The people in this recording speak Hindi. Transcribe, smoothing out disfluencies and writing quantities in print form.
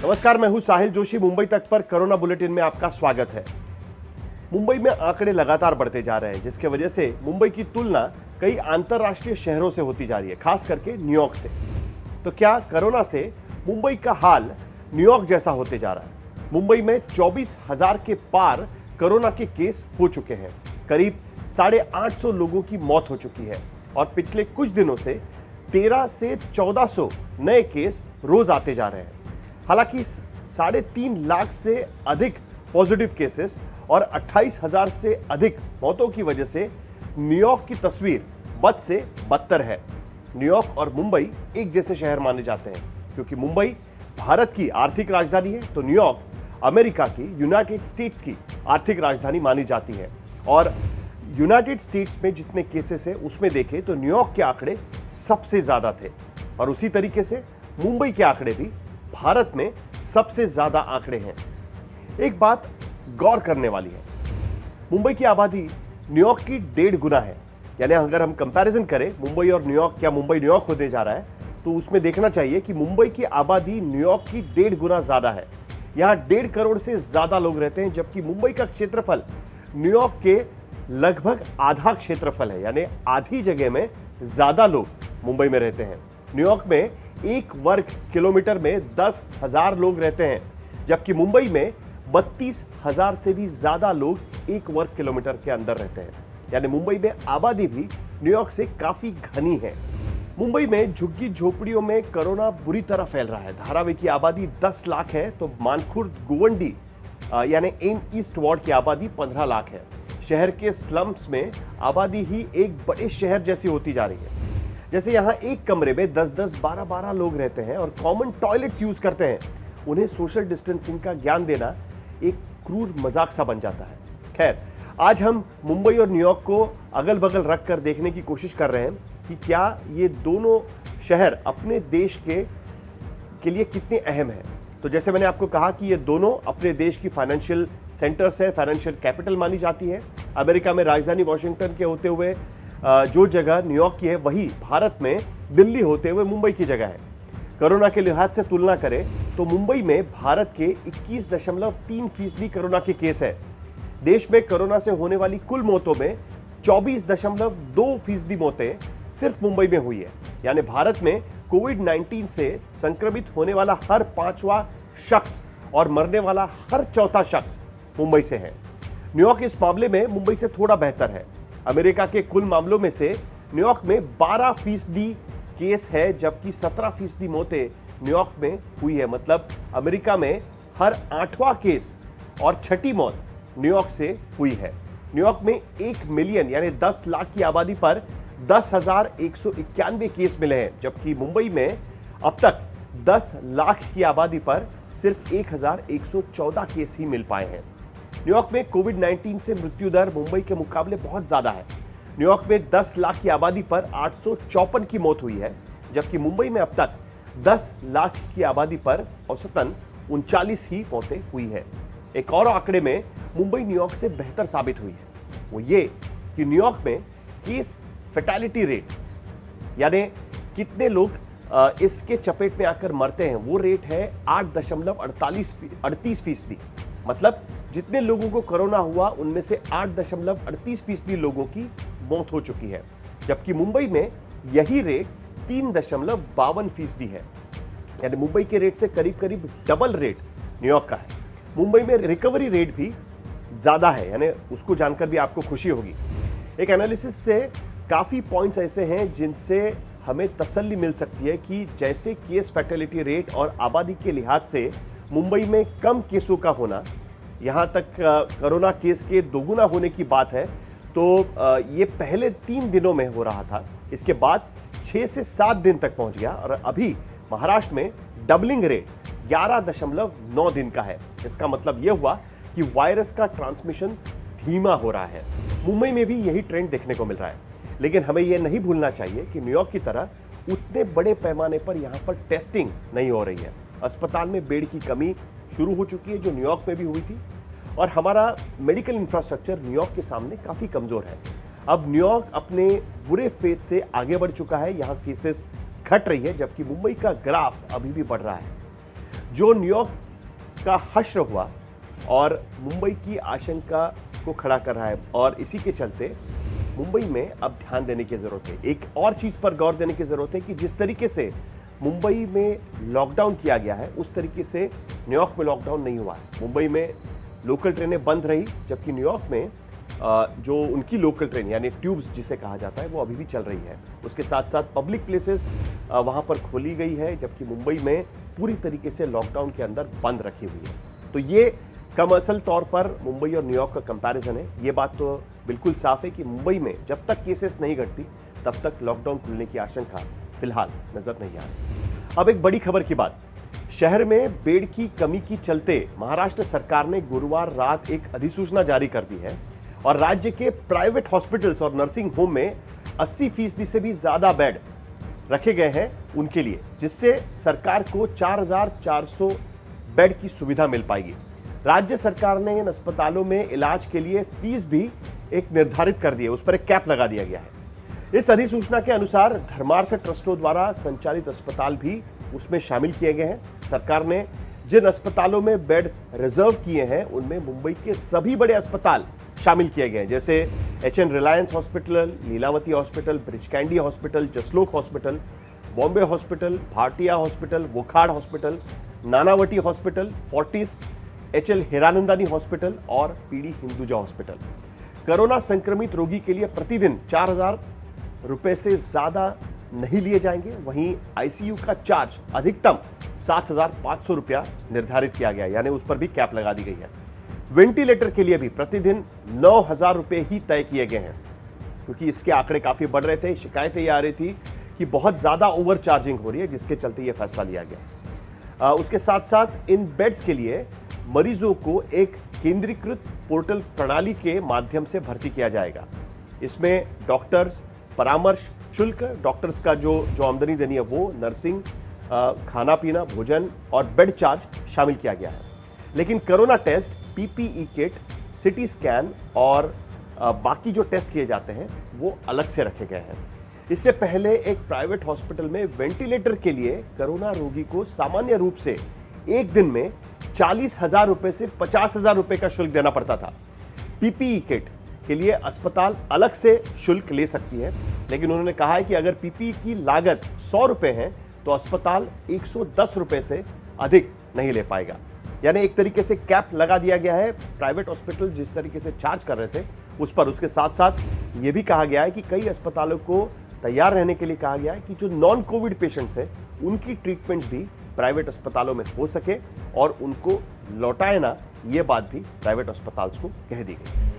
नमस्कार, मैं हूं साहिल जोशी। मुंबई तक पर कोरोना बुलेटिन में आपका स्वागत है। मुंबई में आंकड़े लगातार बढ़ते जा रहे हैं, जिसके वजह से मुंबई की तुलना कई अंतरराष्ट्रीय शहरों से होती जा रही है, खास करके न्यूयॉर्क से। तो क्या कोरोना से मुंबई का हाल न्यूयॉर्क जैसा होते जा रहा है? मुंबई में 24,000 के पार कोरोना के केस हो चुके हैं। करीब 850 लोगों की मौत हो चुकी है और पिछले कुछ दिनों से 13 से 1400 नए केस रोज आते जा रहे हैं। हालांकि 3.5 लाख से अधिक पॉजिटिव केसेस और 28,000 से अधिक मौतों की वजह से न्यूयॉर्क की तस्वीर बद से बदतर है। न्यूयॉर्क और मुंबई एक जैसे शहर माने जाते हैं, क्योंकि मुंबई भारत की आर्थिक राजधानी है, तो न्यूयॉर्क अमेरिका की, यूनाइटेड स्टेट्स की आर्थिक राजधानी मानी जाती है। और यूनाइटेड स्टेट्स में जितने केसेस हैं उसमें देखें तो न्यूयॉर्क के आंकड़े सबसे ज्यादा थे, और उसी तरीके से मुंबई के आंकड़े भी भारत में सबसे ज्यादा आंकड़े हैं। एक बात गौर करने वाली है, मुंबई की आबादी न्यूयॉर्क की 1.5 गुना है। यानी अगर हम कंपैरिजन करें मुंबई और न्यूयॉर्क, क्या मुंबई न्यूयॉर्क होने जा रहा है, तो उसमें देखना चाहिए कि मुंबई की आबादी न्यूयॉर्क की 1.5 गुना ज्यादा है। यहाँ 1.5 करोड़ से ज्यादा लोग रहते हैं, जबकि मुंबई का क्षेत्रफल न्यूयॉर्क के लगभग आधा क्षेत्रफल है। यानी आधी जगह में ज्यादा लोग मुंबई में रहते हैं। न्यूयॉर्क में 1 वर्ग किलोमीटर में 10,000 लोग रहते हैं, जबकि मुंबई में 32,000 से भी ज्यादा लोग 1 वर्ग किलोमीटर के अंदर रहते हैं। यानी मुंबई में आबादी भी न्यूयॉर्क से काफी घनी है। मुंबई में झुग्गी झोपड़ियों में कोरोना बुरी तरह फैल रहा है। धारावी की आबादी 10 लाख है, तो मानखुर्द गोवंडी यानी एम ईस्ट वार्ड की आबादी 15 लाख है। शहर के स्लम्स में आबादी ही एक बड़े शहर जैसी होती जा रही है। जैसे यहाँ एक कमरे में 10-10, 12-12 लोग रहते हैं और कॉमन टॉयलेट्स यूज करते हैं। उन्हें सोशल डिस्टेंसिंग का ज्ञान देना एक क्रूर मजाक सा बन जाता है। खैर, आज हम मुंबई और न्यूयॉर्क को अगल बगल रख कर देखने की कोशिश कर रहे हैं कि क्या ये दोनों शहर अपने देश के लिए कितने अहम हैं। तो जैसे मैंने आपको कहा कि ये दोनों अपने देश की फाइनेंशियल सेंटर्स है, फाइनेंशियल कैपिटल मानी जाती है। अमेरिका में राजधानी वॉशिंगटन के होते हुए जो जगह न्यूयॉर्क की है, वही भारत में दिल्ली होते हुए मुंबई की जगह है। कोरोना के लिहाज से तुलना करें तो मुंबई में भारत के 21.3% कोरोना के केस है। देश में कोरोना से होने वाली कुल मौतों में 24.2% मौतें सिर्फ मुंबई में हुई है। यानी भारत में कोविड-19 से संक्रमित होने वाला हर 5वां शख्स और मरने वाला हर 4था शख्स मुंबई से है। न्यूयॉर्क इस मामले में मुंबई से थोड़ा बेहतर है। अमेरिका के कुल मामलों में से न्यूयॉर्क में 12% केस है, जबकि 17% मौतें न्यूयॉर्क में हुई है। मतलब अमेरिका में हर 8वां केस और 6ठी मौत न्यूयॉर्क से हुई है। न्यूयॉर्क में 1 मिलियन यानी 10 लाख की आबादी पर 10,191 केस मिले हैं, जबकि मुंबई में अब तक 10 लाख की आबादी पर सिर्फ 1,114 केस ही मिल पाए हैं। न्यूयॉर्क में कोविड-19 से मृत्यु दर मुंबई के मुकाबले बहुत ज्यादा है। न्यूयॉर्क में 10 लाख की आबादी पर 854 की मौत हुई है, जबकि मुंबई में अब तक 10 लाख की आबादी पर औसतन 39 ही मौतें हुई है। एक और आंकड़े में मुंबई न्यूयॉर्क से बेहतर साबित हुई है, वो ये कि न्यूयॉर्क में केस फैटेलिटी रेट यानी कितने लोग इसके चपेट में आकर मरते हैं, वो रेट है 8.38%। मतलब जितने लोगों को कोरोना हुआ उनमें से 8.38% लोगों की मौत हो चुकी है, जबकि मुंबई में यही रेट 3.52% है। यानी मुंबई के रेट से करीब करीब डबल रेट न्यूयॉर्क का है। मुंबई में रिकवरी रेट भी ज्यादा है, यानी उसको जानकर भी आपको खुशी होगी। एक एनालिसिस से काफी पॉइंट्स ऐसे हैं जिनसे हमें तसल्ली मिल सकती है कि जैसे केस फैटेलिटी रेट और आबादी के लिहाज से मुंबई में कम केसों का होना, यहाँ तक कोरोना केस के दोगुना होने की बात है, तो ये पहले 3 दिनों में हो रहा था, इसके बाद 6 से 7 दिन तक पहुंच गया और अभी महाराष्ट्र में डबलिंग रेट 11.9 दिन का है। इसका मतलब यह हुआ कि वायरस का ट्रांसमिशन धीमा हो रहा है। मुंबई में भी यही ट्रेंड देखने को मिल रहा है, लेकिन हमें यह नहीं भूलना चाहिए कि न्यूयॉर्क की तरह उतने बड़े पैमाने पर यहाँ पर टेस्टिंग नहीं हो रही है। अस्पताल में बेड की कमी शुरू हो चुकी है, जो न्यूयॉर्क में भी हुई थी, और हमारा मेडिकल इंफ्रास्ट्रक्चर न्यूयॉर्क के सामने काफ़ी कमज़ोर है। अब न्यूयॉर्क अपने बुरे फेज से आगे बढ़ चुका है, यहाँ केसेस घट रही है, जबकि मुंबई का ग्राफ अभी भी बढ़ रहा है। जो न्यूयॉर्क का हश्र हुआ और मुंबई की आशंका को खड़ा कर रहा है, और इसी के चलते मुंबई में अब ध्यान देने की जरूरत है। एक और चीज पर गौर देने की जरूरत है कि जिस तरीके से मुंबई में लॉकडाउन किया गया है उस तरीके से न्यूयॉर्क में लॉकडाउन नहीं हुआ है। मुंबई में लोकल ट्रेनें बंद रही, जबकि न्यूयॉर्क में जो उनकी लोकल ट्रेन यानी ट्यूब्स जिसे कहा जाता है वो अभी भी चल रही है। उसके साथ साथ पब्लिक प्लेसेस वहां पर खोली गई है, जबकि मुंबई में पूरी तरीके से लॉकडाउन के अंदर बंद रखी हुई है। तो ये कमर्शियल तौर पर मुंबई और न्यूयॉर्क का कंपैरिजन है। ये बात तो बिल्कुल साफ है कि मुंबई में जब तक केसेस नहीं घटती तब तक लॉकडाउन खुलने की आशंका फिलहाल नजर नहीं आ रही। अब एक बड़ी खबर की बात, शहर में बेड की कमी की चलते महाराष्ट्र सरकार ने गुरुवार रात एक अधिसूचना जारी कर दी है और राज्य के प्राइवेट हॉस्पिटल्स और नर्सिंग होम में 80% से भी ज्यादा बेड रखे गए हैं उनके लिए, जिससे सरकार को 4400 बेड की सुविधा मिल पाएगी। राज्य सरकार ने इन अस्पतालों में इलाज के लिए फीस भी एक निर्धारित कर दी है, उस पर एक कैप लगा दिया गया है। इस अधिसूचना के अनुसार धर्मार्थ ट्रस्टों द्वारा संचालित अस्पताल भी उसमें शामिल किए गए हैं। सरकार ने जिन अस्पतालों में बेड रिजर्व किए हैं उनमें मुंबई के सभी बड़े अस्पताल शामिल किए गए हैं, जैसे HN Reliance hospital, Lilavati hospital, Breach Candy hospital, Jaslok hospital, Bombay hospital, Bhatia hospital, Wockhardt hospital, Nanavati hospital, Fortis, HL Hiranandani hospital और PD हिंदुजा हॉस्पिटल। कोरोना संक्रमित रोगी के लिए प्रतिदिन 4000 रुपए से ज्यादा नहीं लिए जाएंगे। वहीं ICU का चार्ज अधिकतम 7500 रुपया निर्धारित किया गया, यानी उस पर भी कैप लगा दी गई है। वेंटिलेटर के लिए भी प्रतिदिन 9000 रुपए ही तय किए गए हैं, क्योंकि इसके आंकड़े काफी बढ़ रहे थे। शिकायतें ये आ रही थी कि बहुत ज्यादा ओवर चार्जिंग हो रही है, जिसके चलते यह फैसला लिया गया। उसके साथ साथ इन बेड्स के लिए मरीजों को एक केंद्रीकृत पोर्टल प्रणाली के माध्यम से भर्ती किया जाएगा। इसमें डॉक्टर्स, परामर्श शुल्क, डॉक्टर्स का जो आमदनी देनी है वो, नर्सिंग, खाना पीना, भोजन और बेड चार्ज शामिल किया गया है। लेकिन corona test, PPE kit, CT scan और बाकी जो टेस्ट किए जाते हैं वो अलग से रखे गए हैं। इससे पहले एक प्राइवेट हॉस्पिटल में वेंटिलेटर के लिए कोरोना रोगी को सामान्य रूप से एक दिन में 40,000 रुपए से 50,000 रुपए का शुल्क देना पड़ता था। PPE किट के लिए अस्पताल अलग से शुल्क ले सकती है, लेकिन उन्होंने कहा है कि अगर PPE की लागत 100 रुपए है तो अस्पताल 110 रुपए से अधिक नहीं ले पाएगा। यानी एक तरीके से कैप लगा दिया गया है। प्राइवेट हॉस्पिटल जिस तरीके से चार्ज कर रहे थे उस पर। उसके साथ साथ ये भी कहा गया है कि कई अस्पतालों को तैयार रहने के लिए कहा गया है कि जो नॉन कोविड पेशेंट्स हैं उनकी ट्रीटमेंट्स भी प्राइवेट अस्पतालों में हो सके और उनको लौटाए ना, ये बात भी प्राइवेट अस्पताल को कह दी गई।